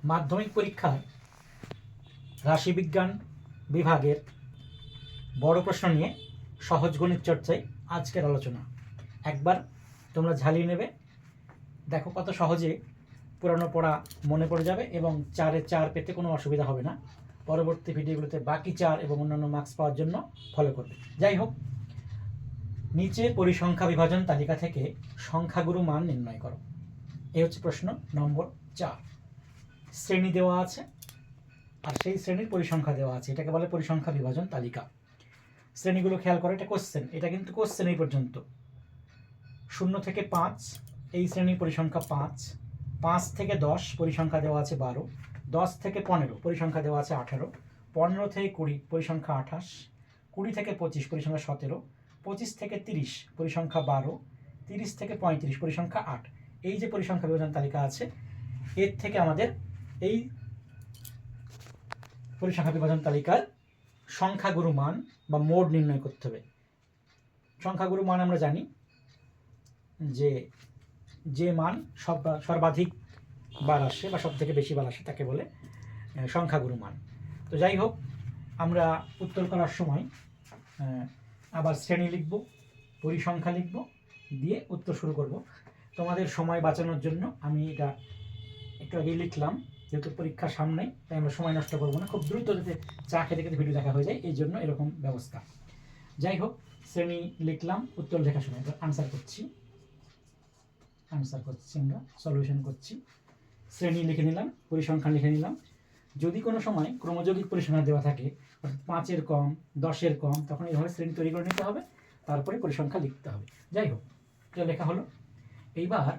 মাধ্যমিক পরীক্ষার রাশিবিজ্ঞান বিভাগের বড় প্রশ্ন নিয়ে সহজ গণিত চর্চায় আজকের আলোচনা। একবার তোমরা ঝালিয়ে নেবে, দেখো কত সহজে পুরানো পড়া মনে পড়ে যাবে এবং 4-এ 4 পেতে কোনো অসুবিধা হবে না। পরবর্তী ভিডিওগুলোতে বাকি 4 এবং অন্যান্য মার্কস পাওয়ার জন্য ফলো করবে। যাই হোক, নিচে পরিসংখ্যা বিভাজন তালিকা থেকে সংখ্যাগুরু মান নির্ণয় করো। এই হচ্ছে প্রশ্ন নম্বর 4। শ্রেণী দেওয়া আছে আর সেই শ্রেণীর পরিসংখ্যা দেওয়া আছে, এটাকে বলে পরিসংখ্যা বিভাজন তালিকা। শ্রেণীগুলো খেয়াল করো, এটা কোশ্চেন, এটা কিন্তু কোশ্চেন এই পর্যন্ত। 0 থেকে 5 এই শ্রেণীর পরিসংখ্যা 5, 5 থেকে 10 পরিসংখ্যা দেওয়া আছে 12, 10 থেকে 15 পরিসংখ্যা দেওয়া আছে 18, 15 থেকে 20 পরিসংখ্যা 28, 20 থেকে 25 পরিসংখ্যা 17, 25 থেকে 30 পরিসংখ্যা 12, 30 থেকে 35 পরিসংখ্যা 8। এই যে পরিসংখ্যা বিভাজন তালিকা আছে, এর থেকে আমাদের এই পরিসংখ্যা বিভাজন তালিকার সংখ্যাগুরু মান বা মোড নির্ণয় করতে হবে। সংখ্যাগুরু মান আমরা জানি যে মান সর্বাধিক বার আসে বা সব থেকে বেশি বার আসে তাকে বলে সংখ্যাগুরু মান। তো যাই হোক, আমরা উত্তর করার সময় আবার শ্রেণী লিখব, পরিসংখ্যা লিখব, দিয়ে উত্তর শুরু করব। তোমাদের সময় বাঁচানোর জন্য আমি এটা একটু আগেই লিখলাম, যেহেতু পরীক্ষার সামনেই, তাই আমরা সময় নষ্ট করবো না, খুব দ্রুত যাতে চা খেতে খেতে ভিডিও দেখা হয়ে যায়, এই জন্য এরকম ব্যবস্থা। যাই হোক, শ্রেণী লিখলাম, উত্তর লেখার সময় আনসার করছি, আমরা সলিউশন করছি। শ্রেণী লিখে নিলাম, পরিসংখ্যান লিখে নিলাম। যদি কোনো সময় ক্রমযৌগিক পরিসংখ্যান দেওয়া থাকে, অর্থাৎ 5-এর কম, 10-এর কম, তখন এইভাবে শ্রেণী তৈরি করে নিতে হবে, তারপরে পরিসংখ্যা লিখতে হবে। যাই হোক, এটা লেখা হলো। এইবার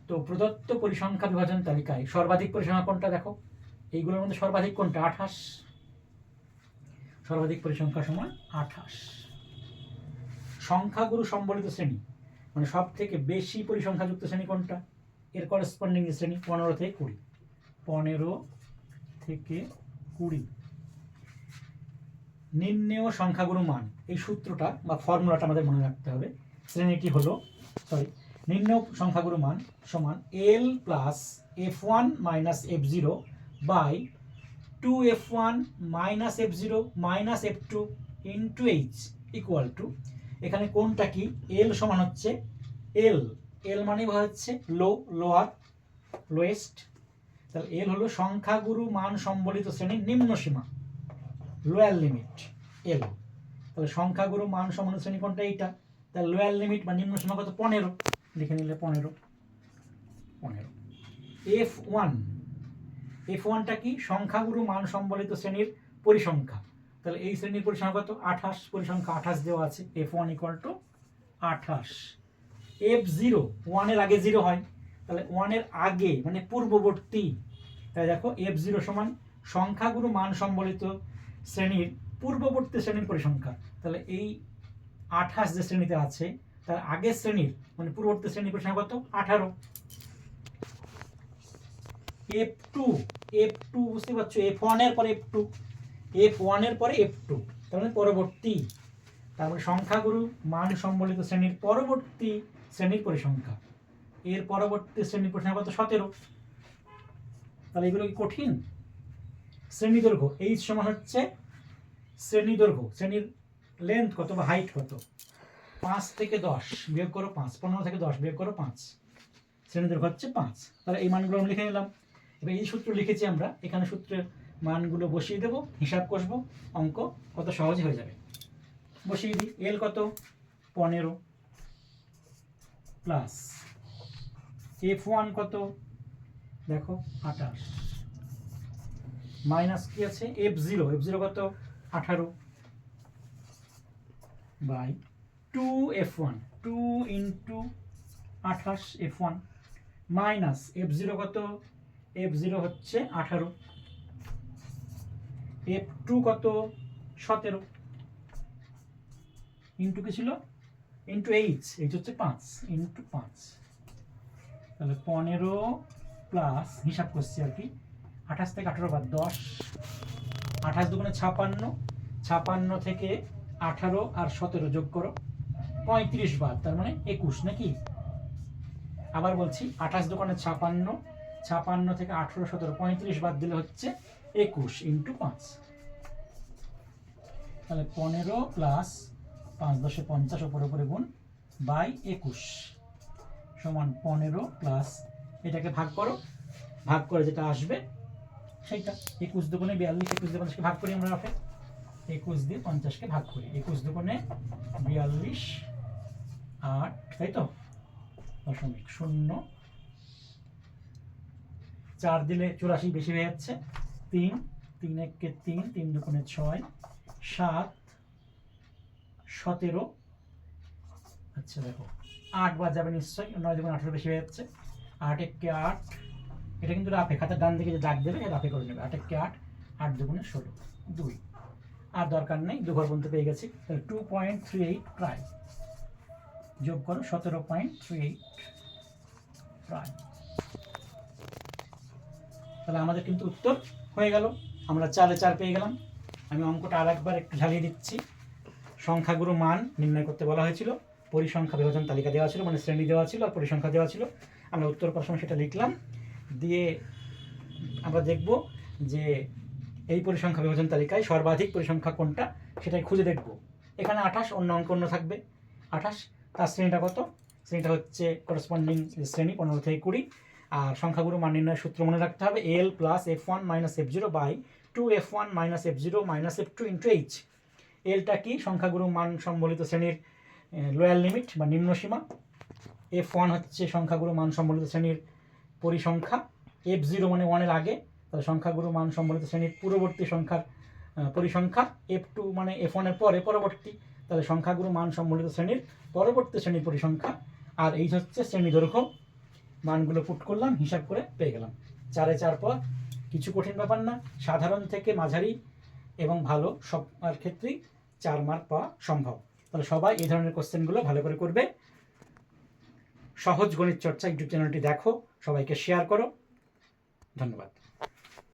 তো প্রদত্ত পরিসংখ্যা বিভাজন তালিকায় সর্বাধিক পরিসংখ্যা কোনটা দেখো, এইগুলোর মধ্যে সর্বাধিক কোনটা? 28। সর্বাধিক পরিসংখ্যা সমান 28। সংখ্যাগুরু সম্বলিত শ্রেণী মানে সব থেকে বেশি পরিসংখ্যাযুক্ত শ্রেণী কোনটা? এর করেসপন্ডিং শ্রেণী 15 থেকে 20। 15 থেকে 20 নির্ণেয় সংখ্যাগুরু মান, এই সূত্রটা বা ফর্মুলাটা আমাদের মনে রাখতে হবে। শ্রেণীটি হলো নির্ণেয় সংখ্যাগুরু মান সমান L plus F1 minus F0 by 2F1 minus F0 minus F2 into H equal to, এখানে কোনটা কি? L সমান হচ্ছে L মানে হচ্ছে লোয়ার, লোয়েস্ট। তাহলে L হলো সংখ্যাগুরু মান সম্বলিত শ্রেণীর নিম্ন সীমা, লোয়ার লিমিট L। তাহলে সংখ্যাগুরু মান সম্বলিত শ্রেণী কোনটা? এইটা। তাহলে লোয়ার লিমিট বা নিম্ন সীমা কত? 15। লিখে নিলে 15। F1টা কি? সংখ্যাগুরু মান সম্বলিত শ্রেণীর পরিসংখ্যা। তাহলে এই শ্রেণীর পরিসংখ্যা কত? 28, পরিসংখ্যা 28 দেওয়া আছে। F1 equal to 28। F0, 1-এর আগে 0 হয়, তাহলে 1-এর আগে মানে পূর্ববর্তী। তাই দেখো F0 সমান সংখ্যাগুরু মান সম্বলিত শ্রেণীর পূর্ববর্তী শ্রেণীর পরিসংখ্যা। তাহলে এই 28 যে শ্রেণীতে আছে তার আগের শ্রেণীর মানে পূর্ববর্তী শ্রেণীর পরিসংখ্যা কত? 18। F2 বুঝতে পারছো, F1-এর পরে F1-এর পরে F2, তার মানে পরবর্তী। তারপরে সংখ্যাগুরু মান সম্বলিত শ্রেণীর পরবর্তী শ্রেণীর পরিসংখ্যা, এর পরবর্তী শ্রেণীর পরিসংখ্যা কত? 17। তাহলে এগুলো কি কঠিন? শ্রেণী দৈর্ঘ্য H সমান হচ্ছে শ্রেণী দৈর্ঘ্য, শ্রেণীর লেন্থ কত বা হাইট কত? 5 থেকে 10 বিয়োগ করো 5, 15 থেকে 10 বিয়োগ করো 5, শ্রেণী দৈর্ঘ্য হচ্ছে 5। তাহলে এই মানগুলো আমরা লিখে নিলাম। এবার এই সূত্র লিখেছি আমরা, এখানে সূত্রের মানগুলো বসিয়ে দেবো, হিসাব কষবো, অঙ্ক কত সহজে হয়ে যাবে। বসিয়ে দিই, L কত? 15 প্লাস F1 কত? দেখো 28 মাইনাস কি আছে? F0 কত? 18 by 2F1, 2 into 28 F1 minus F0 কত? F0 হচ্ছে 18, F2 কত? 17 ইন্টু কি ছিল? ইন্টু H হচ্ছে 5 ইন্টু 5। তাহলে 15 প্লাস, হিসাব করছি আর কি, 28 থেকে 18 বাদ 10, 28 দুগুণে 56, 56 থেকে 18 আর 17 যোগ করো, 35 বাদ, তার মানে 21 নাকি? আবার বলছি, 28 দুগুণে 56, 56 থেকে 18, 17, 35 বাদ দিলে হচ্ছে 21 ইন্টু 5। তাহলে 15 প্লাস 5 10 50 উপরে উপরে গুণ বাই 21 সমান 15 প্লাস, এটাকে ভাগ করো, ভাগ করে যেটা আসবে সেইটা। 21 দুগুণে 42, 21 দিয়ে 50কে ভাগ করি আমরা রাফে, 21 দিয়ে 50কে ভাগ করি, 21 দুগুণে 42 8, তাই তো, 0.0 4 দিলে 84 বেশি হয়ে যাচ্ছে, 3 3 1 3, 3 দুগুণে 6 7 17, আচ্ছা দেখো 8 বাদ যাবে নিশ্চয়ই, 9 দুগুণে 18 বেশি হয়ে যাচ্ছে, 8 1 8, এটা কিন্তু রাফে, খাতার ডান দিকে যে দাগ দেবে রাফে করে নেবে, 8 1 8, 8 দুগুণে 16, 2, আর দরকার নেই, 2 ঘর পর্যন্ত পেয়ে গেছি। তাহলে 2.38 প্রায়, যোগ করো 17.38 প্রায়। তাহলে আমাদের কিন্তু উত্তর হয়ে গেল, আমরা 4 এ 4 পেয়ে গেলাম। আমি অঙ্কটা আরেকবার একটু ঝালিয়ে দিচ্ছি। সংখ্যাগুরু মান নির্ণয় করতে বলা হয়েছিল, পরিসংখ্যা বিভাজন তালিকা দেওয়া ছিল, মানে শ্রেণী দেওয়া ছিল আর পরিসংখ্যা দেওয়া ছিল। আমরা উত্তর করার সময় সেটা লিখলাম, দিয়ে আমরা দেখব যে এই পরিসংখ্যা বিভাজন তালিকায় সর্বাধিক পরিসংখ্যা কোনটা সেটাই খুঁজে দেখব। এখানে 28, অন্য অঙ্ক অন্য থাকবে 28, তার শ্রেণীটা কত, শ্রেণীটা হচ্ছে করসপন্ডিং শ্রেণী 15 থেকে 20। আর সংখ্যাগুরু মান নির্ণয়ের সূত্র মনে রাখতে হবে, l plus f1 minus f0 by 2f1 minus f0 minus f2 into h। এলটা কি, সংখ্যাগুরু মান সম্বলিত শ্রেণীর লোয়ার লিমিট বা নিম্ন সীমা, f1 হচ্ছে সংখ্যাগুরু মান সম্বলিত শ্রেণীর পরিসংখ্যা, f0 মানে 1 এর আগে, তাহলে সংখ্যাগুরু মান সম্বলিত শ্রেণীর পূর্ববর্তী সংখ্যার পরিসংখ্যা, f2 মানে f1 এর পরে পরবর্তী, তাহলে সংখ্যাগুরু মান সম্বলিত শ্রেণীর পরবর্তী শ্রেণীর পরিসংখ্যা, আর এই হচ্ছে শ্রেণী দৈর্ঘ্য। মানগুলো পুট করলাম, হিসাব করে পেয়ে গেলাম। 4 এ 4 পদ, কিছু কঠিন ব্যাপার না, সাধারণ থেকে মাঝারি এবং ভালো সব ক্ষেত্রেই 4 মার্ক পাওয়া সম্ভব। তাহলে সবাই এই ধরনের কোশ্চেনগুলো ভালো করে করবে। সহজ গণিত চর্চা ইউটিউব চ্যানেলটি দেখো, সবাইকে শেয়ার করো, ধন্যবাদ।